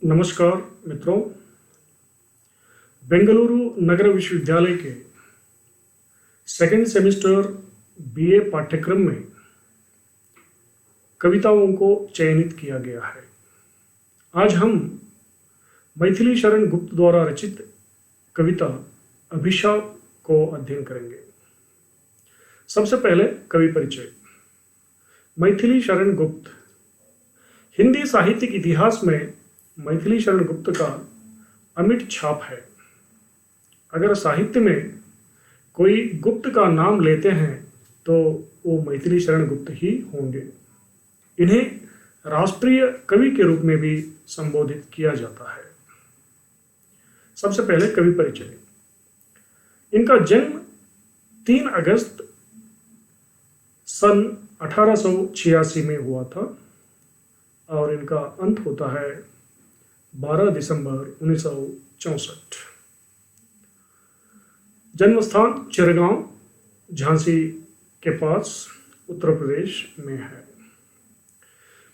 नमस्कार मित्रों। बेंगलुरु नगर विश्वविद्यालय के सेकेंड सेमेस्टर बीए पाठ्यक्रम में कविताओं को चयनित किया गया है। आज हम मैथिली शरण गुप्त द्वारा रचित कविता अभिशाप को अध्ययन करेंगे। सबसे पहले कवि परिचय। मैथिली शरण गुप्त हिंदी साहित्यिक इतिहास में मैथिली शरण गुप्त का अमिट छाप है। अगर साहित्य में कोई गुप्त का नाम लेते हैं तो वो मैथिली शरण गुप्त ही होंगे। इन्हें राष्ट्रीय कवि के रूप में भी संबोधित किया जाता है। सबसे पहले कवि परिचय। इनका जन्म 3 अगस्त सन 1886 में हुआ था और इनका अंत होता है 12 दिसंबर 1964। जन्म स्थान चिरगांव, झांसी के पास, उत्तर प्रदेश में है।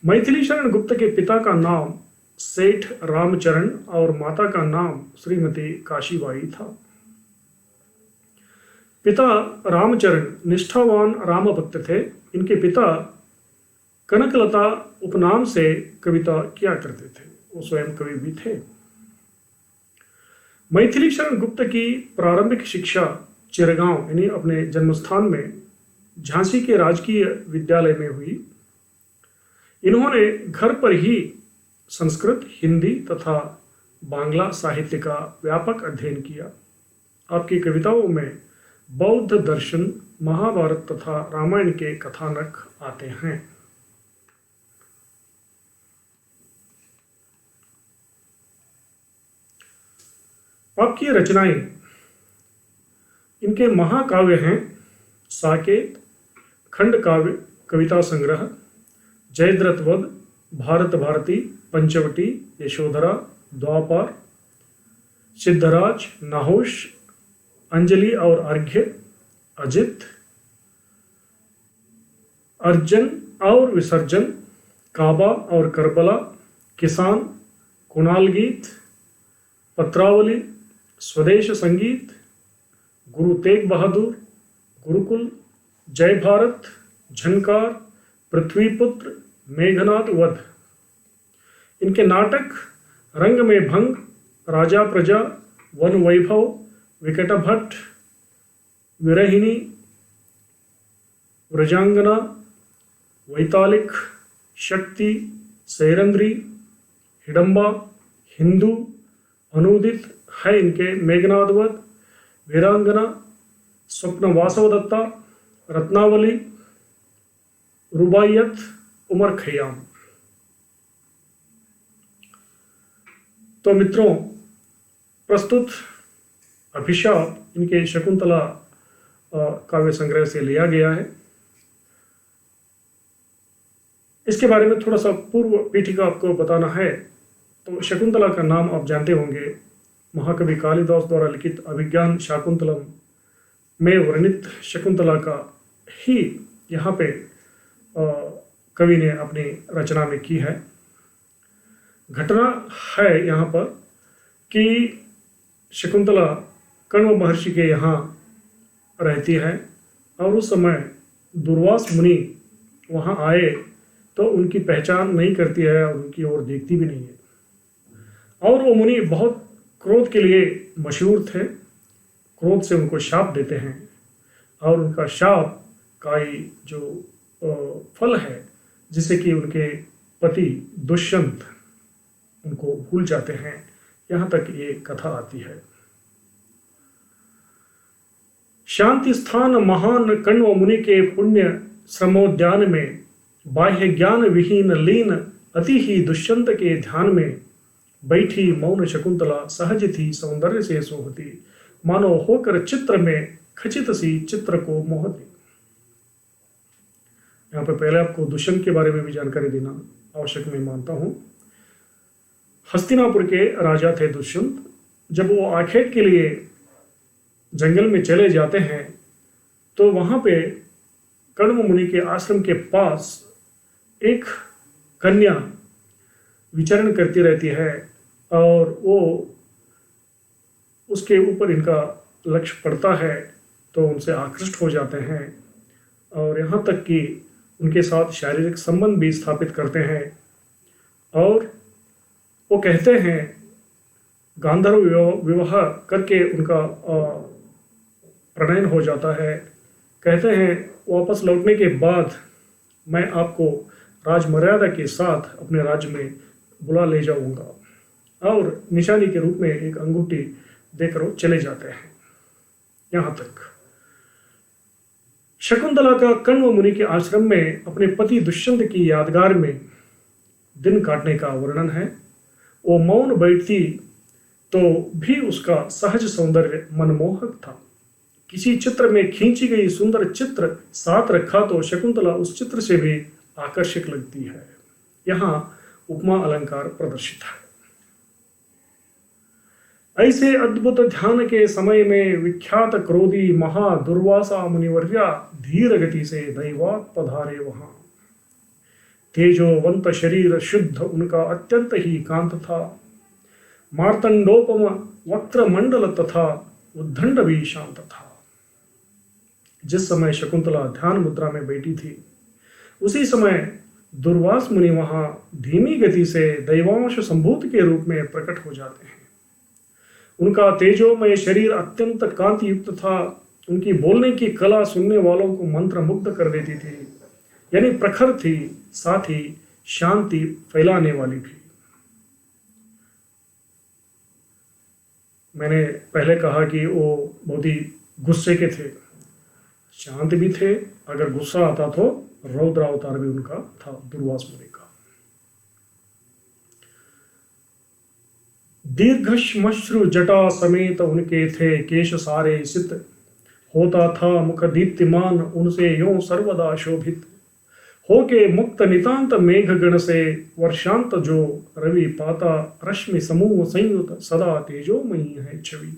मैथिली शरण गुप्त के पिता का नाम सेठ रामचरण और माता का नाम श्रीमती काशीबाई था। पिता रामचरण निष्ठावान राम भक्त थे। इनके पिता कनकलता उपनाम से कविता किया करते थे। वो स्वयं कवि भी थे। मैथिली शरण गुप्त की प्रारंभिक शिक्षा चिरगांव यानी अपने जन्मस्थान में झांसी के राजकीय विद्यालय में हुई। इन्होंने घर पर ही संस्कृत, हिंदी तथा बांग्ला साहित्य का व्यापक अध्ययन किया। आपकी कविताओं में बौद्ध दर्शन, महाभारत तथा रामायण के कथानक आते हैं। आपकी रचनाएं, इनके महाकाव्य हैं साकेत, खंड काव्य, कविता संग्रह, जयद्रथ वध, भारत भारती, पंचवटी, यशोधरा, द्वापर, सिद्धराज, नाहोश, अंजलि और अर्घ्य, अजित, अर्जन और विसर्जन, काबा और करबला, किसान, कुणाल गीत, पत्रावली, स्वदेश संगीत, गुरु तेग बहादुर, गुरुकुल, जय भारत, झनकार, पृथ्वीपुत्र, मेघनाद वध। इनके नाटक रंग में भंग, राजा प्रजा, वन वैभव, विकटभट्ट, विरहिणी, व्रजांगना, वैतालिक, शक्ति, सैरंद्री, हिडंबा, हिंदू, अनुदित है इनके मेघनाद वध, वीरांगना, स्वप्न वासवदत्ता, रत्नावली, रुबाइयत, उमर खयाम। तो मित्रों, प्रस्तुत अभिशाप इनके शकुंतला काव्य संग्रह से लिया गया है। इसके बारे में थोड़ा सा पूर्व पीठिका आपको बताना है। तो शकुंतला का नाम आप जानते होंगे। महाकवि कालिदास द्वारा लिखित अभिज्ञान शाकुंतलम में वर्णित शकुंतला का ही यहाँ पे कवि ने अपनी रचना में की है। घटना है यहाँ पर कि शकुंतला कण्व महर्षि के यहाँ रहती है और उस समय दुर्वास मुनि वहाँ आए तो उनकी पहचान नहीं करती है और उनकी ओर देखती भी नहीं है। और वो मुनि बहुत क्रोध के लिए मशहूर थे। क्रोध से उनको शाप देते हैं और उनका शाप का ही जो फल है जिससे कि उनके पति दुष्यंत उनको भूल जाते हैं। यहाँ तक ये कथा आती है। शांति स्थान महान कण्व मुनि के पुण्य श्रमोद्यान में बाह्य ज्ञान विहीन लीन अति ही दुष्यंत के ध्यान में बैठी मौन शकुंतला सहज थी सौंदर्य से सोहती, मानो होकर चित्र में खचित सी चित्र को मोहती। यहाँ पे पहले आपको दुष्यंत के बारे में भी जानकारी देना आवश्यक मैं मानता हूँ। हस्तिनापुर के राजा थे दुष्यंत। जब वो आखेट के लिए जंगल में चले जाते हैं तो वहाँ पे कण्व मुनि के आश्रम के पास एक कन्या विचरण करती रहती है और वो उसके ऊपर इनका लक्ष्य पड़ता है तो उनसे आकृष्ट हो जाते हैं और यहाँ तक कि उनके साथ शारीरिक संबंध भी स्थापित करते हैं। और वो कहते हैं, गांधर्व विवाह करके उनका प्रणयन हो जाता है। कहते हैं वापस लौटने के बाद मैं आपको राजमर्यादा के साथ अपने राज्य में बुला ले जाऊंगा और निशानी के रूप में एक अंगूठी देकर वो चले जाते हैं। यहाँ तक शकुंतला का कण्व मुनि के आश्रम में अपने पति दुष्यंत की यादगार में दिन काटने का वर्णन है। वो मौन बैठती तो भी उसका सहज सौंदर्य मनमोहक था। किसी चित्र में खींची गई सुंदर चित्र साथ रखा तो शकुंतला उस चित्र से भी आकर्षक लगती है। यहाँ उपमा अलंकार प्रदर्शित है। ऐसे अद्भुत ध्यान के समय में विख्यात क्रोधी महा दुर्वासा मुनिवर्या धीर गति से दैवात पधारे वहां। तेजोवंत शरीर शुद्ध उनका अत्यंत ही कांत था। मार्तंडोपम वक्त्र मंडल तथा उद्दंड भी शांत था। जिस समय शकुंतला ध्यान मुद्रा में बैठी थी उसी समय दुर्वास मुनि वहां धीमी गति से दैवांश संभूत के रूप में प्रकट हो जाते हैं। उनका तेजोमय शरीर अत्यंत कांति युक्त था। उनकी बोलने की कला सुनने वालों को मंत्रमुग्ध कर देती थी, यानी प्रखर थी, साथ ही शांति फैलाने वाली भी। मैंने पहले कहा कि वो बहुत ही गुस्से के थे, शांत भी थे। अगर गुस्सा आता तो रौद्र अवतार भी उनका था, दुर्वास मुनि का। दीर्घश्मश्रु जटा समेत उनके थे केश सारे सित। होता था मुख दीप्तिमान उनसे यों सर्वदा शोभित। होके मुक्त नितांत मेघ गण से वर्षांत जो रवि पाता। रश्मि समूह संयुत सदा तेजोमयी है छवि।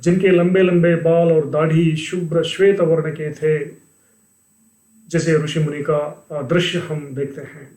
जिनके लंबे लंबे बाल और दाढ़ी शुभ्र श्वेत वर्ण के थे, जैसे ऋषि मुनि का दृश्य हम देखते हैं,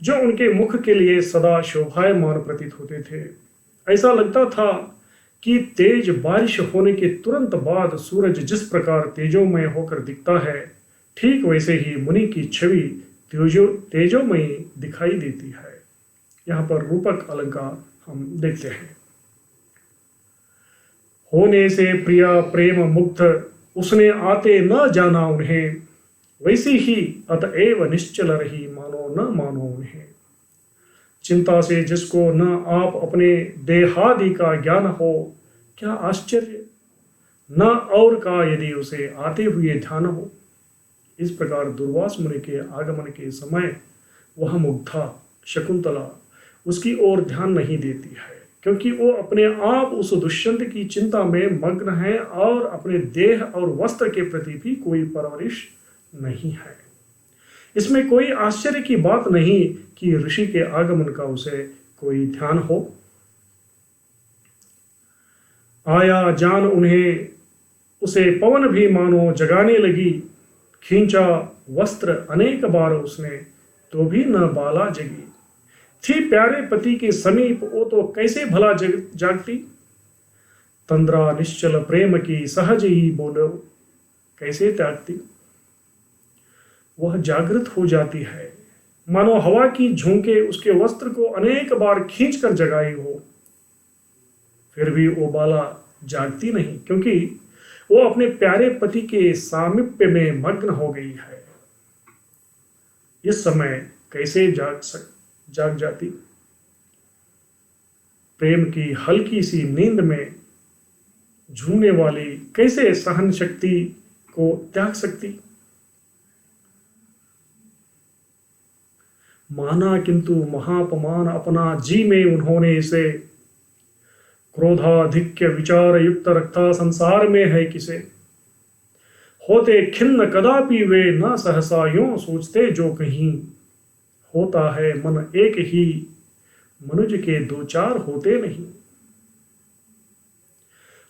जो उनके मुख के लिए सदा शोभायमान प्रतीत होते थे। ऐसा लगता था कि तेज बारिश होने के तुरंत बाद सूरज जिस प्रकार तेजोमय होकर दिखता है, ठीक वैसे ही मुनि की छवि तेजोमयी दिखाई देती है। यहाँ पर रूपक अलंकार हम देखते हैं। होने से प्रिया प्रेम मुग्ध उसने आते न जाना उन्हें। वैसी ही अतएव निश्चल रही मानो न मानो उन्हें। चिंता से जिसको न आप अपने देहादि का ज्ञान हो, क्या आश्चर्य न और का यदि उसे आते हुए ध्यान हो। इस प्रकार दुर्वास मुनि के आगमन के समय वह मुग्धा शकुंतला उसकी ओर ध्यान नहीं देती है, क्योंकि वो अपने आप उस दुष्यंत की चिंता में मग्न है और अपने देह और वस्त्र के प्रति भी कोई परवरिश नहीं है। इसमें कोई आश्चर्य की बात नहीं कि ऋषि के आगमन का उसे कोई ध्यान हो। आया जान उन्हें उसे पवन भी मानो जगाने लगी। खींचा वस्त्र अनेक बार उसने तो भी न बाला जगी। थी प्यारे पति के समीप वो तो कैसे भला जागती। तंद्रा निश्चल प्रेम की सहज ही बोलो कैसे त्यागती। वह जागृत हो जाती है, मानो हवा की झोंके उसके वस्त्र को अनेक बार खींचकर जगाई हो, फिर भी वो बाला जागती नहीं, क्योंकि वो अपने प्यारे पति के सामीप्य में मग्न हो गई है। इस समय कैसे जाग जाती। प्रेम की हल्की सी नींद में झूमने वाली कैसे सहन शक्ति को त्याग सकती। माना किंतु महापमान अपना जी में उन्होंने इसे। क्रोधाधिक्य विचार युक्त रखता संसार में है किसे। होते खिन्न कदापि वे न सहसा यों सोचते जो कहीं। होता है मन एक ही मनुज के दो चार होते नहीं।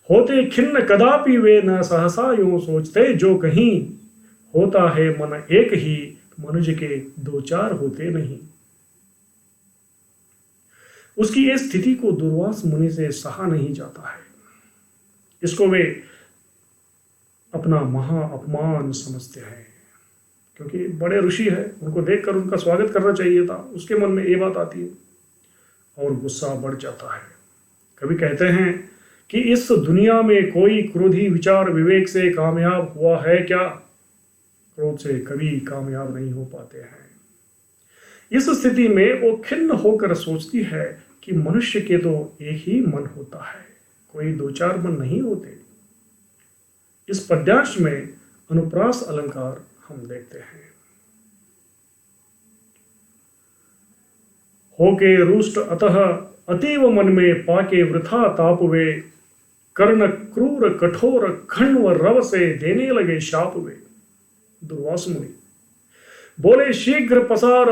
होते खिन्न कदापि वे न सहसा यों सोचते जो कहीं। होता है मन एक ही मनुज के दो चार होते नहीं। उसकी इस स्थिति को दुर्वास मुनि से सहा नहीं जाता है। इसको वे अपना महा अपमान समझते हैं, क्योंकि बड़े ऋषि है, उनको देखकर उनका स्वागत करना चाहिए था। उसके मन में ये बात आती है और गुस्सा बढ़ जाता है। कभी कहते हैं कि इस दुनिया में कोई क्रोधी विचार विवेक से कामयाब हुआ है क्या? क्रोध से कभी कामयाब नहीं हो पाते हैं। इस स्थिति में वो खिन्न होकर सोचती है कि मनुष्य के तो एक ही मन होता है, कोई दो चार मन नहीं होते। इस पद्यांश में अनुप्रास अलंकार हम देखते हैं। होके रुष्ट अतः अतीव मन में पाके वृथा ताप वे, कर्ण क्रूर कठोर खण्व रव से देने लगे शाप वे। दुर्वास मुनि बोले, शीघ्र पसार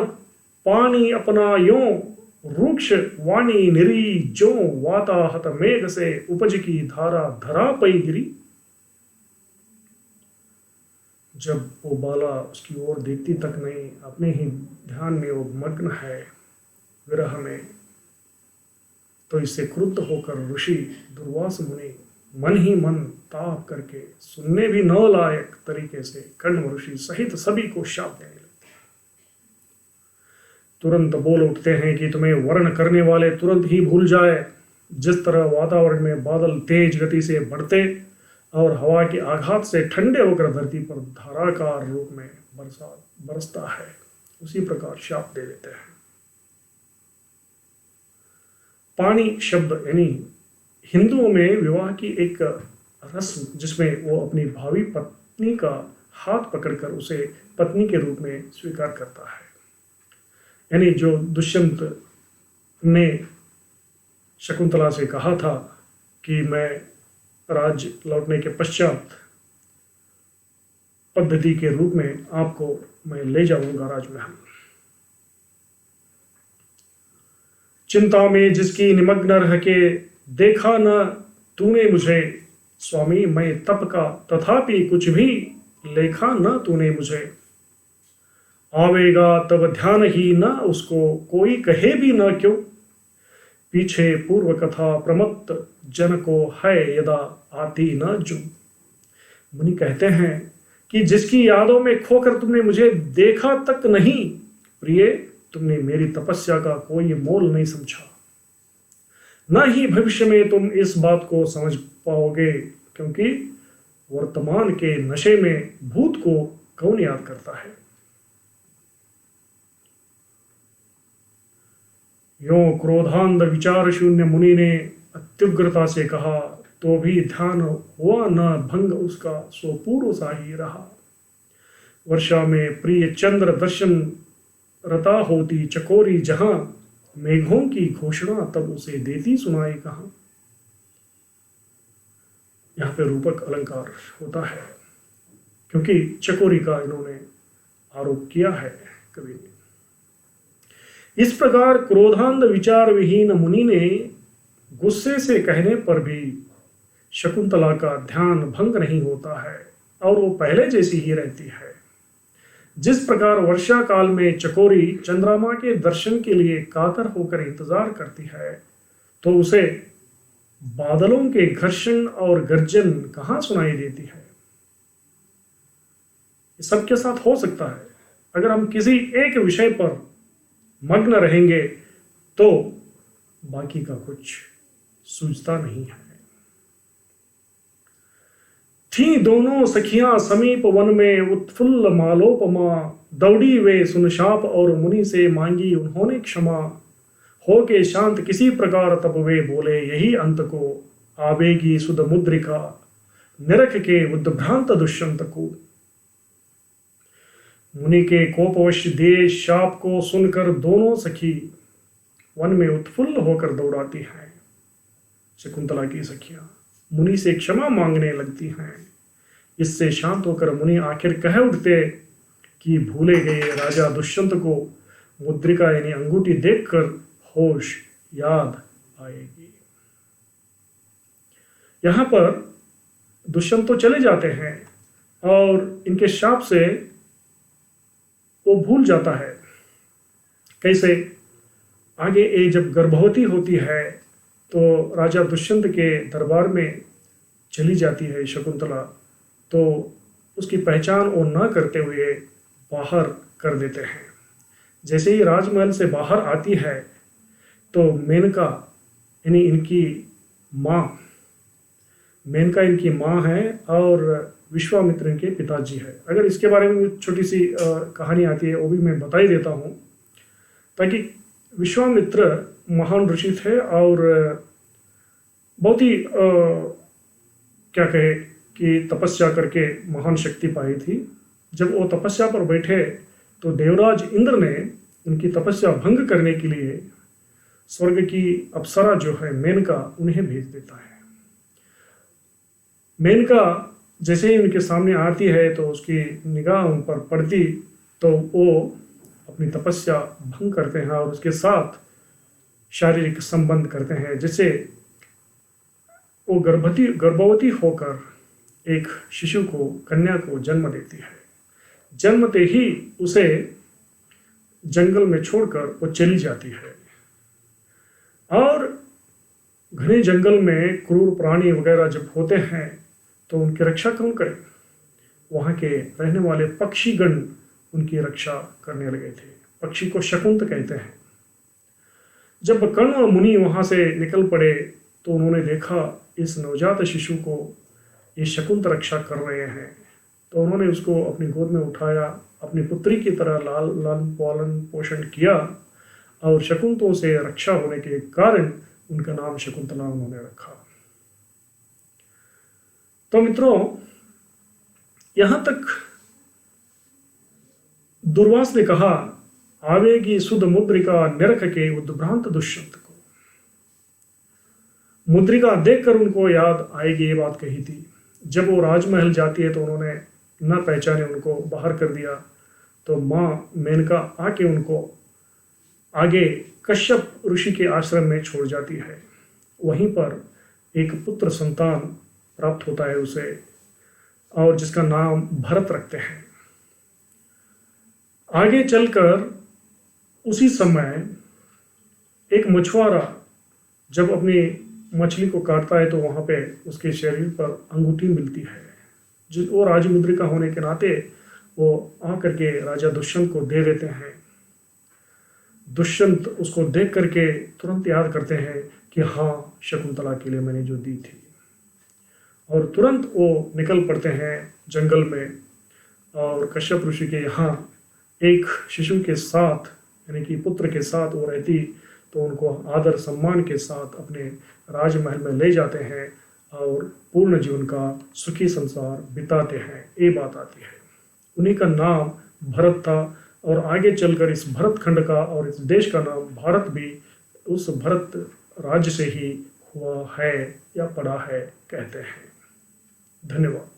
पानी अपना यों, रूक्ष वाणी निरी जो वाताहत मेघ से उपज की धारा धरा पई गिरी। जब वो बाला उसकी ओर देखती तक नहीं, अपने ही ध्यान में वो मग्न है विरह में, तो इससे क्रुद्ध होकर ऋषि दुर्वास मुनि मन ही मन ताप करके सुनने भी न लायक तरीके से कण्व ऋषि सहित सभी को शाप देने लगते। तुरंत बोल उठते हैं कि तुम्हें वर्ण करने वाले तुरंत ही भूल जाए। जिस तरह वातावरण में बादल तेज गति से बढ़ते और हवा के आघात से ठंडे होकर धरती पर धाराकार रूप में बरसता है, उसी प्रकार शाप दे देते हैं। पानी शब्द यानी हिंदुओं में विवाह की एक रस्म, जिसमें वो अपनी भावी पत्नी का हाथ पकड़कर उसे पत्नी के रूप में स्वीकार करता है। यानी जो दुष्यंत ने शकुंतला से कहा था कि मैं राज्य लौटने के पश्चात पद्धति के रूप में आपको मैं ले जाऊंगा राजमहल। चिंता में जिसकी निमग्न रह के देखा न तूने मुझे, स्वामी मैं तप का तथापि कुछ भी लेखा न तूने मुझे। आवेगा तब ध्यान ही न उसको, कोई कहे भी न क्यों। पीछे पूर्व कथा प्रमत्त जन को है यदा आती न जो। मुनि कहते हैं कि जिसकी यादों में खोकर तुमने मुझे देखा तक नहीं, प्रिय तुमने मेरी तपस्या का कोई मोल नहीं समझा। न ही भविष्य में तुम इस बात को समझ पाओगे, क्योंकि वर्तमान के नशे में भूत को कौन याद करता है। यों क्रोधांध विचार शून्य मुनि ने अत्युग्रता से कहा, तो भी ध्यान हुआ न भंग उसका, सो पूर्व सा ही रहा। वर्षा में प्रिय चंद्र दर्शन रता होती चकोरी जहां, मेघों की घोषणा तब उसे देती सुनाई कहां। यहाँ पे रूपक अलंकार होता है, क्योंकि चकोरी का इन्होंने आरोप किया है कवि ने। इस प्रकार क्रोधांध विचार विहीन मुनि ने गुस्से से कहने पर भी शकुंतला का ध्यान भंग नहीं होता है और वो पहले जैसी ही रहती है। जिस प्रकार वर्षा काल में चकोरी चंद्रमा के दर्शन के लिए कातर होकर इंतजार करती है, तो उसे बादलों के घर्षण और गर्जन कहाँ सुनाई देती है। सबके साथ हो सकता है, अगर हम किसी एक विषय पर मग्न रहेंगे तो बाकी का कुछ सूझता नहीं है। थी दोनों सखियां समीप वन में उत्फुल्ल मालोपमा, दौड़ी वे सुनशाप और मुनि से मांगी उन्होंने क्षमा। हो के शांत किसी प्रकार तब वे बोले, यही अंत को आवेगी सुध मुद्रिका, निरख के उद्भ्रांत दुष्यंत को। मुनि के कोपवश दिए शाप को सुनकर दोनों सखी वन में उत्फुल्ल होकर दौड़ाती हैं। शकुंतला की सखियां मुनि से क्षमा मांगने लगती हैं। इससे शांत होकर मुनि आखिर कह उठते कि भूले गए राजा दुष्यंत को मुद्रिका यानी अंगूठी देखकर होश याद आएगी। यहां पर दुष्यंत तो चले जाते हैं और इनके शाप से वो भूल जाता है। कैसे? आगे ये जब गर्भवती होती है तो राजा दुष्यंत के दरबार में चली जाती है शकुंतला, तो उसकी पहचान वो न करते हुए बाहर कर देते हैं। जैसे ही राजमहल से बाहर आती है तो मेनका यानी मेनका इनकी माँ है और विश्वामित्र इनके पिताजी है। अगर इसके बारे में छोटी सी कहानी आती है वो भी मैं बता ही देता हूँ, ताकि विश्वामित्र महान ऋषि थे और बहुत ही क्या कहे कि तपस्या करके महान शक्ति पाई थी। जब वो तपस्या पर बैठे तो देवराज इंद्र ने उनकी तपस्या भंग करने के लिए स्वर्ग की अप्सरा जो है मेनका उन्हें भेज देता है। मेनका जैसे ही उनके सामने आती है तो उसकी निगाह उन पर पड़ती तो वो अपनी तपस्या भंग करते हैं और उसके साथ शारीरिक संबंध करते हैं, जिससे वो गर्भवती होकर एक शिशु को, कन्या को जन्म देती है। जन्मते ही उसे जंगल में छोड़कर वो चली जाती है और घने जंगल में क्रूर प्राणी वगैरह जब होते हैं तो उनकी रक्षा कौन करे? वहाँ के रहने वाले पक्षीगण उनकी रक्षा करने लगे थे। पक्षी को शकुंत कहते हैं। जब कर्ण और मुनि वहाँ से निकल पड़े तो उन्होंने देखा इस नवजात शिशु को ये शकुंत रक्षा कर रहे हैं, तो उन्होंने उसको अपनी गोद में उठाया, अपनी पुत्री की तरह लालन पालन पोषण किया और शकुंतों से रक्षा होने के कारण उनका नाम शकुंतला उन्होंने रखा। तो मित्रों, यहाँ तक दुर्वास ने कहा, आवेगी सुध मुद्रिका निरख के उद्भ्रांत दुष्यंत को। मुद्रिका देखकर उनको याद आएगी ये बात कही थी। जब वो राजमहल जाती है तो उन्होंने न पहचाने उनको बाहर कर दिया, तो माँ मेनका आके उनको आगे कश्यप ऋषि के आश्रम में छोड़ जाती है। वहीं पर एक पुत्र संतान प्राप्त होता है उसे, और जिसका नाम भरत रखते हैं। आगे चलकर उसी समय एक मछुआरा जब अपनी मछली को काटता है तो वहाँ पे उसके शरीर पर अंगूठी मिलती है, जो वो राजमुद्रिका होने के नाते वो आकर के राजा दुष्यंत को दे देते हैं। दुष्यंत उसको देख करके तुरंत याद करते हैं कि हाँ, शकुंतला के लिए मैंने जो दी थी, और तुरंत वो निकल पड़ते हैं जंगल में। और कश्यप ऋषि के यहाँ एक शिशु के साथ यानी कि पुत्र के साथ वो रहती तो उनको आदर सम्मान के साथ अपने राजमहल में ले जाते हैं और पूर्ण जीवन का सुखी संसार बिताते हैं। ये बात आती है। उन्हीं का नाम भरत था और आगे चलकर इस भरत खंड का और इस देश का नाम भारत भी उस भरत राज्य से ही हुआ है या पड़ा है कहते हैं। धन्यवाद।